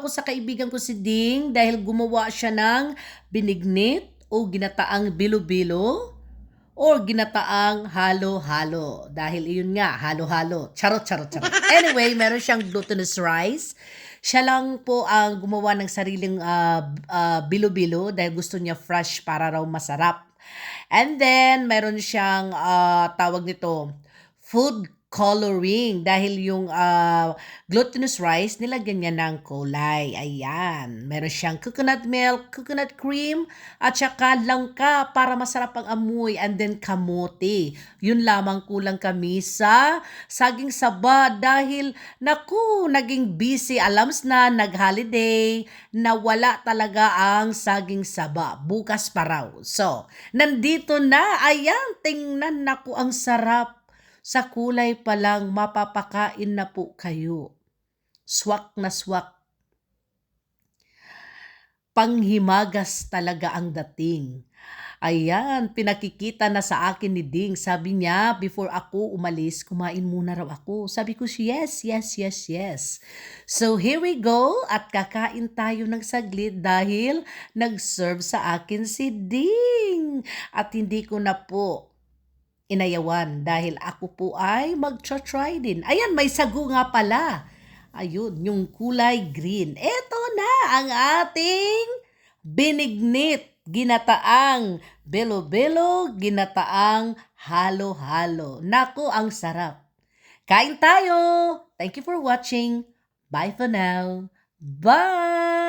ako sa kaibigan ko si Ding dahil gumawa siya ng binignit o ginataang bilo-bilo or ginataang halo-halo. Dahil iyon nga, halo-halo. Charot, charot, charot. Anyway, meron siyang glutinous rice. Siya lang po ang gumawa ng sariling bilo-bilo dahil gusto niya fresh para raw masarap. And then, meron siyang tawag nito, food coloring dahil yung glutinous rice nilagyan niya ng kulay. Ayan. Meron siyang coconut milk, coconut cream, at saka langka para masarap ang amoy, and then kamote. Yun lamang, kulang kami sa saging saba dahil naku, naging busy. Alams na, nag-holiday, nawala talaga ang saging saba. Bukas pa raw. So, nandito na. Ayan, tingnan, naku, ang sarap. Sa kulay pa lang, mapapakain na po kayo. Swak na swak. Panghimagas talaga ang dating. Ayan, pinakikita na sa akin ni Ding. Sabi niya, before ako umalis, kumain muna raw ako. Sabi ko, yes, yes, yes, yes. So here we go, at kakain tayo ng saglit dahil nag-serve sa akin si Ding. At hindi ko na po inayawan dahil ako po ay mag-try din. Ayan, may sagu nga pala. Ayun, yung kulay green. Eto na ang ating binignit, ginataang belo-belo, ginataang halo-halo. Naku, ang sarap. Kain tayo! Thank you for watching. Bye for now. Bye!